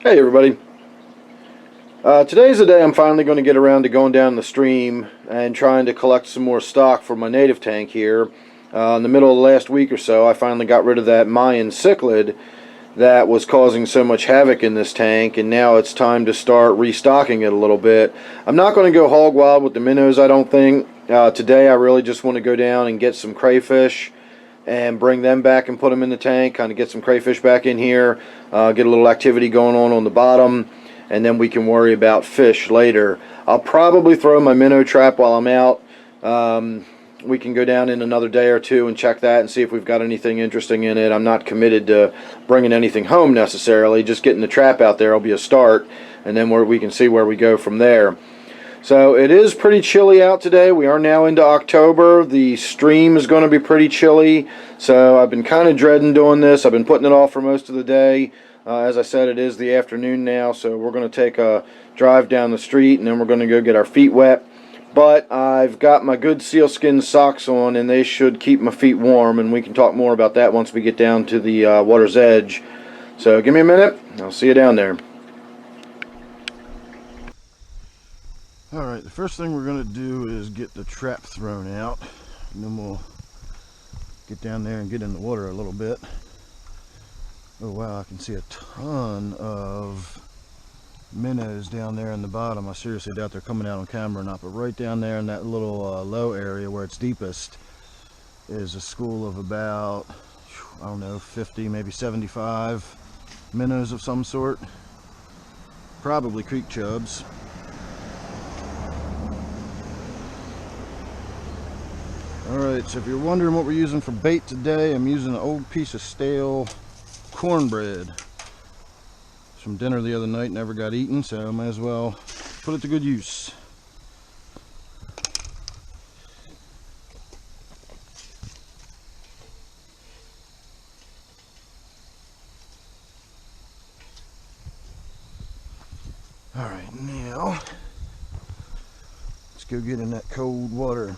Hey everybody. Today's the day I'm finally going to get around to going down the stream and trying to collect some more stock for my native tank here. In the middle of the last week or so, I finally got rid of that Mayan cichlid that was causing so much havoc in this tank, and now it's time to start restocking it a little bit. I'm not going to go hog wild with the minnows, I don't think. Today I really just want to go down and get some crayfish and bring them back and put them in the tank, kind of get some crayfish back in here, get a little activity going on the bottom, and then we can worry about fish later. I'll probably throw my minnow trap while I'm out. We can go down in another day or two and check that and see if we've got anything interesting in it. I'm not committed to bringing anything home necessarily. Just getting the trap out there will be a start, and then we can see where we go from there. So it is pretty chilly out today. We are now into October. The stream is going to be pretty chilly. So I've been kind of dreading doing this. I've been putting it off for most of the day. As I said, it is the afternoon now, so we're going to take a drive down the street and then we're going to go get our feet wet. But I've got my good sealskin socks on and they should keep my feet warm, and we can talk more about that once we get down to the water's edge. So give me a minute. I'll see you down there. Alright, the first thing we're going to do is get the trap thrown out, and then we'll get down there and get in the water a little bit. Oh wow, I can see a ton of minnows down there in the bottom. I seriously doubt they're coming out on camera or not, but right down there in that little low area where it's deepest is a school of about, I don't know, 50, maybe 75 minnows of some sort. Probably creek chubs. Alright, so if you're wondering what we're using for bait today, I'm using an old piece of stale cornbread. It's from dinner the other night, never got eaten, so I might as well put it to good use. Alright, now let's go get in that cold water.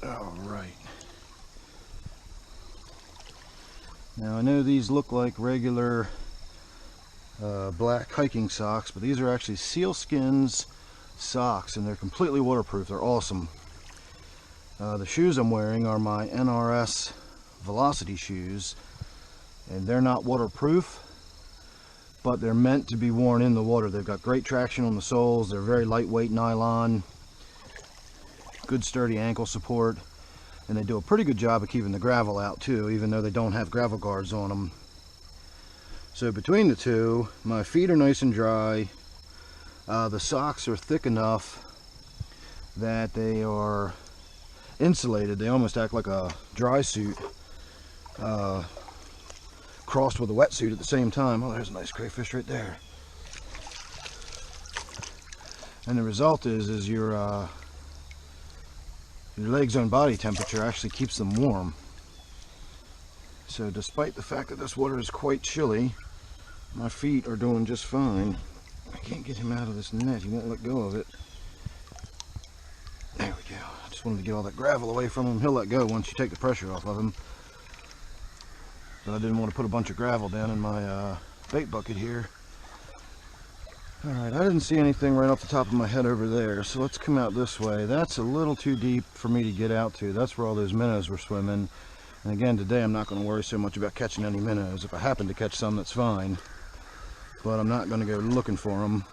Alright. Now I know these look like regular black hiking socks, but these are actually sealskins socks, and they're completely waterproof. They're awesome. The shoes I'm wearing are my NRS Velocity shoes, and they're not waterproof, but they're meant to be worn in the water. They've got great traction on the soles. They're very lightweight nylon, good sturdy ankle support, and they do a pretty good job of keeping the gravel out too, even though they don't have gravel guards on them. So between the two, my feet are nice and dry. The socks are thick enough that they are insulated. They almost act like a dry suit crossed with a wetsuit at the same time. Oh, there's a nice crayfish right there. And the result is your legs and body temperature actually keeps them warm. So despite the fact that this water is quite chilly, my feet are doing just fine. I can't get him out of this net. He won't let go of it. There we go. I just wanted to get all that gravel away from him. He'll let go once you take the pressure off of him. But I didn't want to put a bunch of gravel down in my bait bucket here. Alright, I didn't see anything right off the top of my head over there, so let's come out this way. That's a little too deep for me to get out to. That's where all those minnows were swimming. And again, today I'm not going to worry so much about catching any minnows. If I happen to catch some, that's fine. But I'm not going to go looking for them.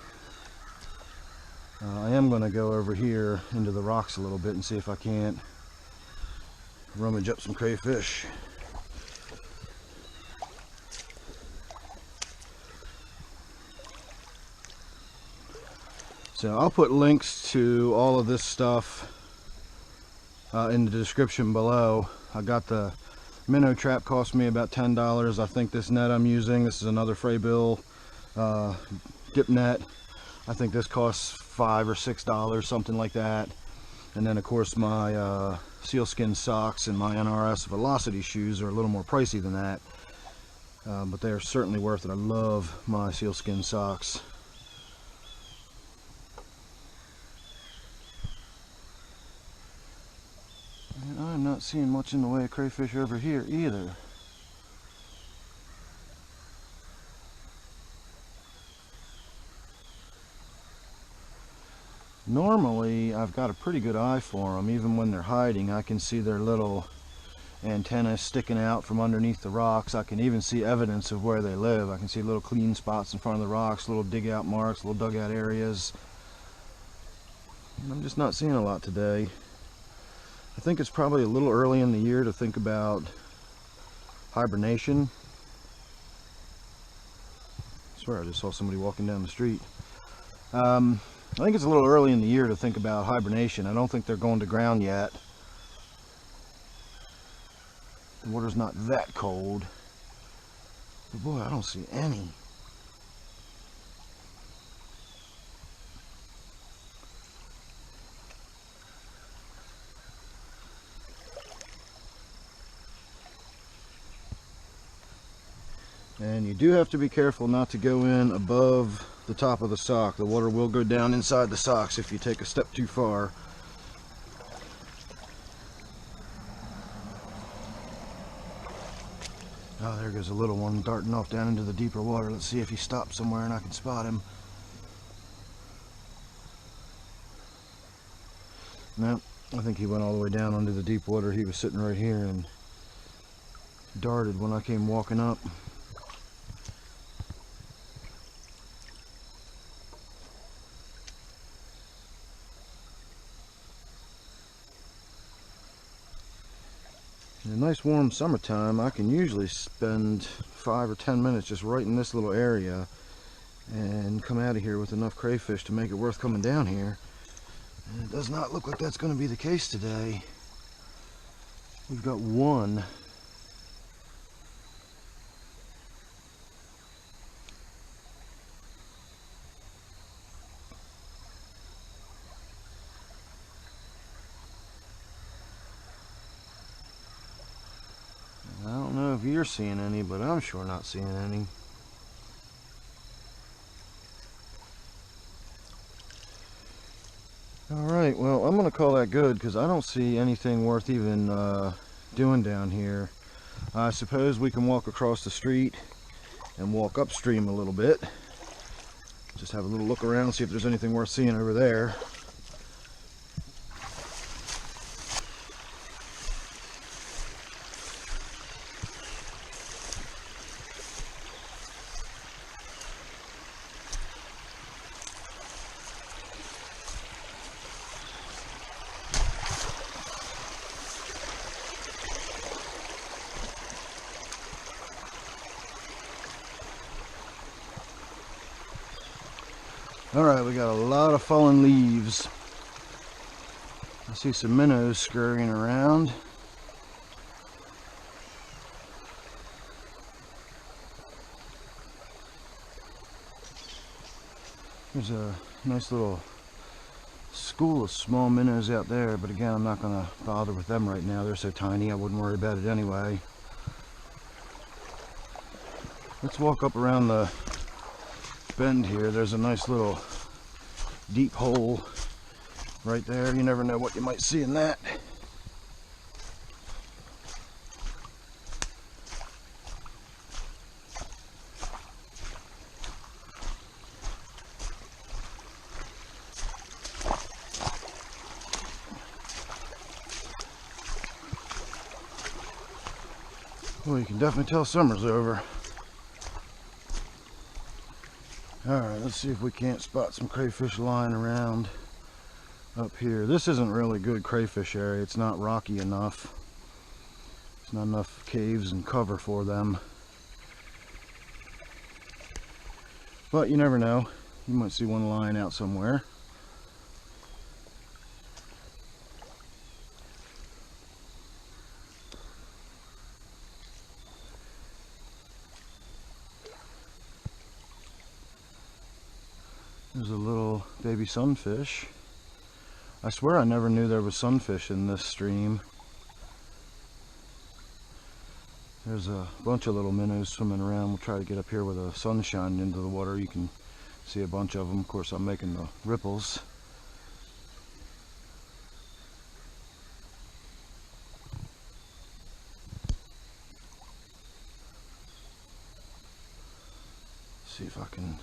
I am going to go over here into the rocks a little bit and see if I can't rummage up some crayfish. So I'll put links to all of this stuff in the description below. I got the minnow trap, cost me about $10. I think this net I'm using, this is another Fraybill dip net. I think this costs $5 or $6, something like that. And then of course my sealskin socks and my NRS Velocity shoes are a little more pricey than that. but they are certainly worth it. I love my sealskin socks. And I'm not seeing much in the way of crayfish over here either. Normally, I've got a pretty good eye for them. Even when they're hiding, I can see their little antennas sticking out from underneath the rocks. I can even see evidence of where they live. I can see little clean spots in front of the rocks, little dig out marks, little dugout areas. And I'm just not seeing a lot today. I think it's probably a little early in the year to think about hibernation. I swear I just saw somebody walking down the street. I think it's a little early in the year to think about hibernation. I don't think they're going to ground yet. The water's not that cold. But boy, I don't see any. And you do have to be careful not to go in above the top of the sock. The water will go down inside the socks if you take a step too far. Oh, there goes a little one darting off down into the deeper water. Let's see if he stops somewhere and I can spot him. No, I think he went all the way down under the deep water. He was sitting right here and darted when I came walking up. In a nice warm summertime, I can usually spend 5 or 10 minutes just right in this little area and come out of here with enough crayfish to make it worth coming down here. And it does not look like that's going to be the case today. We've got one. I don't know if you're seeing any, but I'm sure not seeing any. Alright, well, I'm going to call that good because I don't see anything worth even doing down here. I suppose we can walk across the street and walk upstream a little bit. Just have a little look around, see if there's anything worth seeing over there. Alright, we got a lot of fallen leaves. I see some minnows scurrying around. There's a nice little school of small minnows out there, but again, I'm not going to bother with them right now. They're so tiny, I wouldn't worry about it anyway. Let's walk up around the bend here. There's a nice little deep hole right there. You never know what you might see in that. Well, you can definitely tell summer's over. Alright, let's see if we can't spot some crayfish lying around up here. This isn't really good crayfish area. It's not rocky enough. There's not enough caves and cover for them. But you never know. You might see one lying out somewhere. There's a little baby sunfish. I swear I never knew there was sunfish in this stream. There's a bunch of little minnows swimming around. We'll try to get up here where the sun's shining into the water. You can see a bunch of them. Of course, I'm making the ripples. See if I can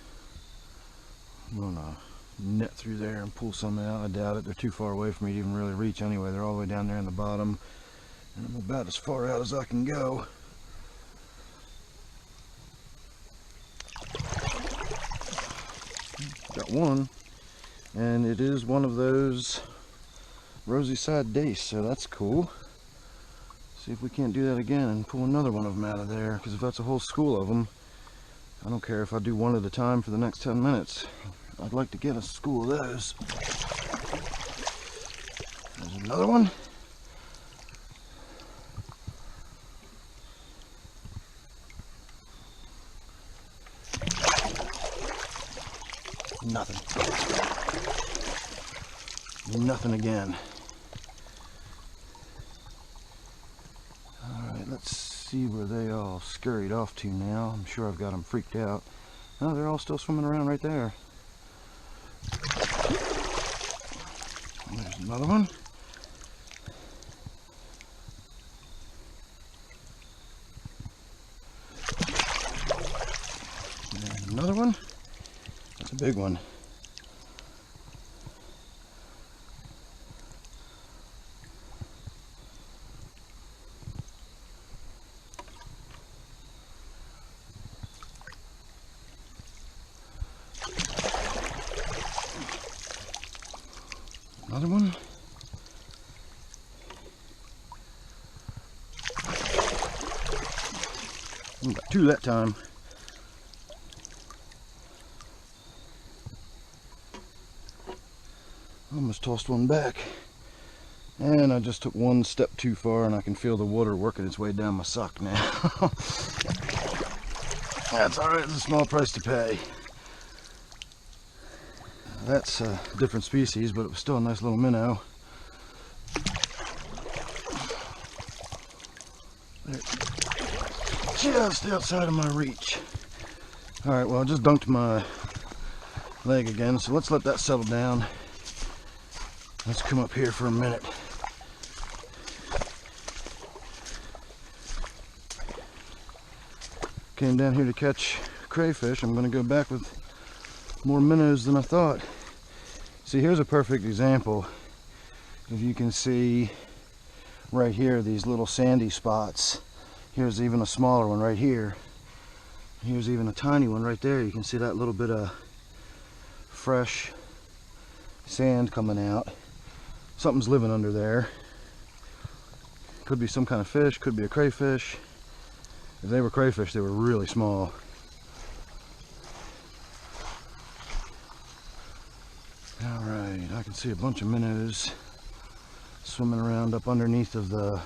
run a net through there and pull some out. I doubt it. They're too far away for me to even really reach anyway. They're all the way down there in the bottom, and I'm about as far out as I can go. Got one, and it is one of those rosy side dace, so that's cool. See if we can't do that again and pull another one of them out of there, because if that's a whole school of them, I don't care if I do one at a time for the next 10 minutes. I'd like to get a school of those. There's another one. Nothing. Nothing again. Alright, let's see where they all scurried off to now. I'm sure I've got them freaked out. No, they're all still swimming around right there. And there's another one. And there's another one. That's a big one. Another one. Got two that time. Almost tossed one back. And I just took one step too far, and I can feel the water working its way down my sock now. That's alright, it's a small price to pay. That's a different species, but it was still a nice little minnow. There. Just outside of my reach. Alright, well, I just dunked my leg again, so let's let that settle down. Let's come up here for a minute. Came down here to catch crayfish. I'm going to go back with more minnows than I thought. See, here's a perfect example. If you can see right here, these little sandy spots. Here's even a smaller one right here. Here's even a tiny one right there. You can see that little bit of fresh sand coming out. Something's living under there. Could be some kind of fish, could be a crayfish. If they were crayfish, they were really small. Alright, I can see a bunch of minnows swimming around up underneath of the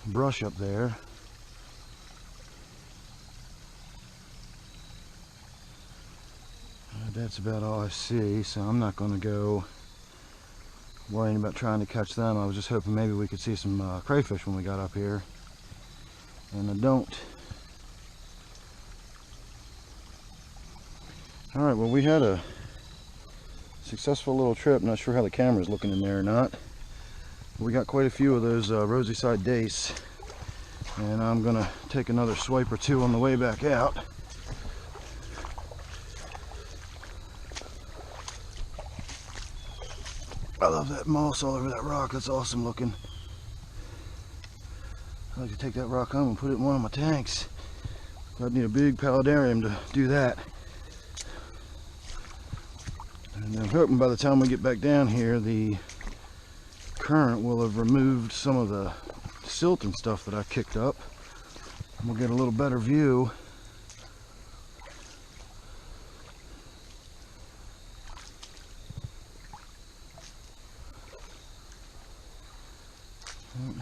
brush up there. That's about all I see, so I'm not going to go worrying about trying to catch them. I was just hoping maybe we could see some crayfish when we got up here, and I don't. Alright, well, we had a successful little trip. Not sure how the camera's looking in there or not. We got quite a few of those rosy side dace, and I'm gonna take another swipe or two on the way back out. I love that moss all over that rock. That's awesome looking. I'd like to take that rock home and put it in one of my tanks. I'd need a big paludarium to do that. And I'm hoping by the time we get back down here, the current will have removed some of the silt and stuff that I kicked up. And we'll get a little better view.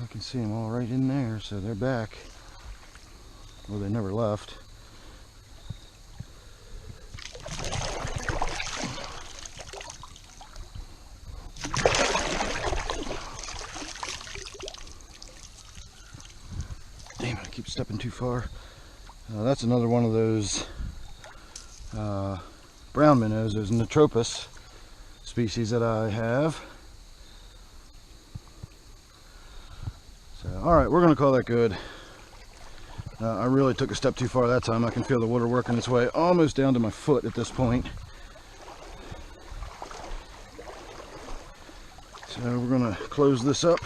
I can see them all right in there, so they're back. Well, they never left. Damn it, too far. That's another one of those brown minnows, those Natropus species that I have. So, alright, we're going to call that good. I really took a step too far that time. I can feel the water working its way almost down to my foot at this point. So we're going to close this up.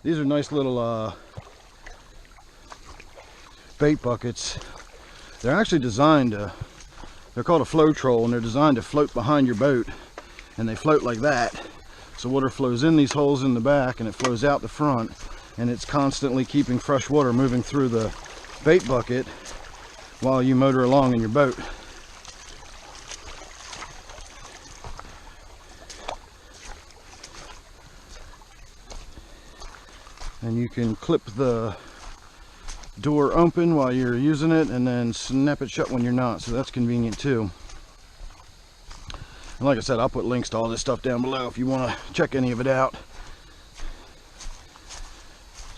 These are nice little bait buckets. They're actually designed to, they're called a flow troll, and they're designed to float behind your boat, and they float like that. So water flows in these holes in the back and it flows out the front, and it's constantly keeping fresh water moving through the bait bucket while you motor along in your boat. And you can clip the door open while you're using it and then snap it shut when you're not, so that's convenient too. And like I said, I'll put links to all this stuff down below if you want to check any of it out.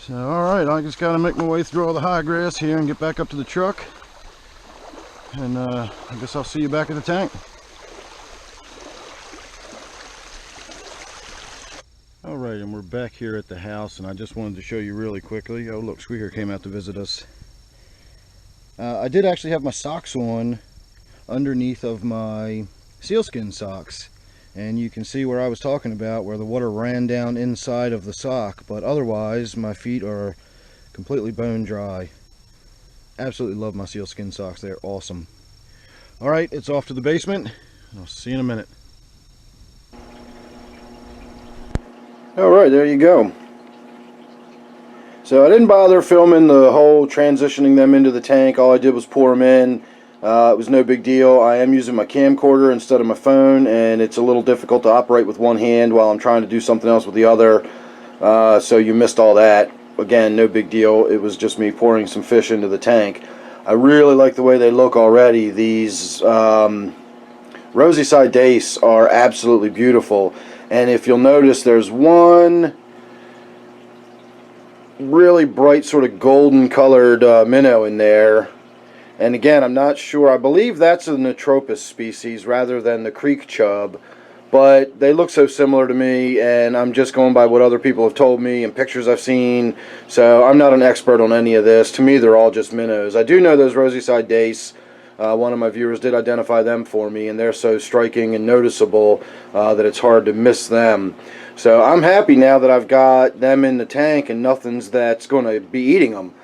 So alright, I just gotta make my way through all the high grass here and get back up to the truck, and I guess I'll see you back at the tank. Alright, and we're back here at the house, and I just wanted to show you really quickly. Oh look, Squeaker came out to visit us. I did actually have my socks on underneath of my sealskin socks, and you can see where I was talking about, where the water ran down inside of the sock, but otherwise my feet are completely bone dry. Absolutely love my sealskin socks. They're awesome. Alright, it's off to the basement. I'll see you in a minute. Alright, there you go. So I didn't bother filming the whole transitioning them into the tank. All I did was pour them in. It was no big deal. I am using my camcorder instead of my phone, and it's a little difficult to operate with one hand while I'm trying to do something else with the other. So you missed all that. Again, no big deal. It was just me pouring some fish into the tank. I really like the way they look already. These rosy side dace are absolutely beautiful. And if you'll notice, there's one really bright sort of golden colored minnow in there. And again, I'm not sure. I believe that's a Natropus species rather than the creek chub. But they look so similar to me, and I'm just going by what other people have told me and pictures I've seen. So I'm not an expert on any of this. To me, they're all just minnows. I do know those rosy side dace. One of my viewers did identify them for me, and they're so striking and noticeable that it's hard to miss them. So I'm happy now that I've got them in the tank and nothing's that's going to be eating them.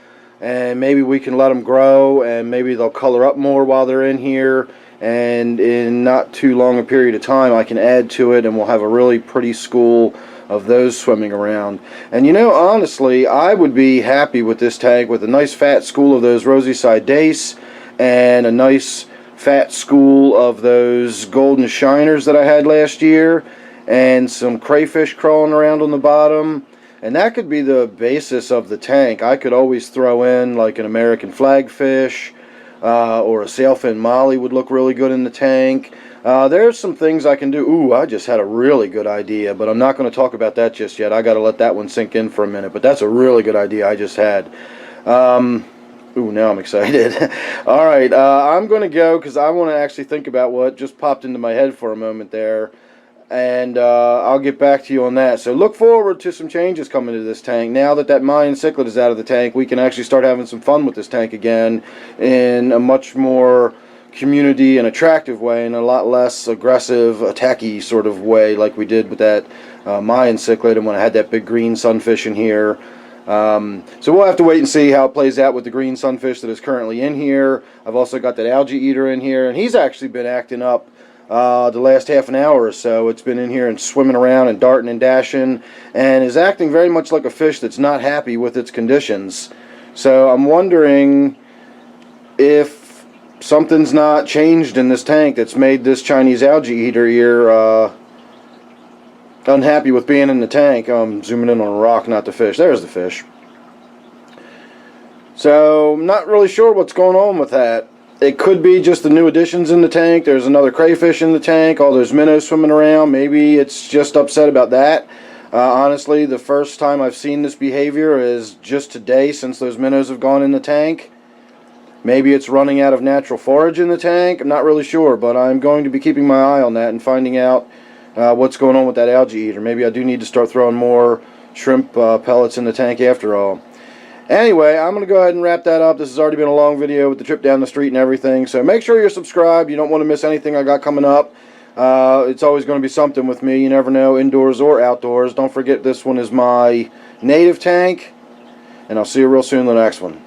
And maybe we can let them grow, and maybe they'll color up more while they're in here. And in not too long a period of time, I can add to it, and we'll have a really pretty school of those swimming around. And you know, honestly, I would be happy with this tank with a nice fat school of those rosy side dace and a nice fat school of those golden shiners that I had last year, and some crayfish crawling around on the bottom. And that could be the basis of the tank. I could always throw in like an American flagfish or a sailfin molly would look really good in the tank. There's some things I can do. Ooh, I just had a really good idea, but I'm not going to talk about that just yet. I got to let that one sink in for a minute, but that's a really good idea I just had. Ooh, now I'm excited. Alright, I'm going to go because I want to actually think about what just popped into my head for a moment there. And I'll get back to you on that. So look forward to some changes coming to this tank. Now that that Mayan cichlid is out of the tank, we can actually start having some fun with this tank again in a much more community and attractive way, and a lot less aggressive, attacky sort of way like we did with that Mayan cichlid and when I had that big green sunfish in here. So we'll have to wait and see how it plays out with the green sunfish that is currently in here. I've also got that algae eater in here, and he's actually been acting up the last half an hour or so. It's been in here and swimming around and darting and dashing, and is acting very much like a fish that's not happy with its conditions. So I'm wondering if something's not changed in this tank that's made this Chinese algae eater here unhappy with being in the tank. I'm zooming in on a rock, not the fish. There's the fish. So I'm not really sure what's going on with that. It could be just the new additions in the tank. There's another crayfish in the tank. All those minnows swimming around. Maybe it's just upset about that. Honestly, the first time I've seen this behavior is just today, since those minnows have gone in the tank. Maybe it's running out of natural forage in the tank. I'm not really sure, but I'm going to be keeping my eye on that and finding out what's going on with that algae eater. Maybe I do need to start throwing more shrimp pellets in the tank after all. Anyway, I'm going to go ahead and wrap that up. This has already been a long video with the trip down the street and everything. So make sure you're subscribed. You don't want to miss anything I got coming up. It's always going to be something with me. You never know, indoors or outdoors. Don't forget, this one is my native tank. And I'll see you real soon in the next one.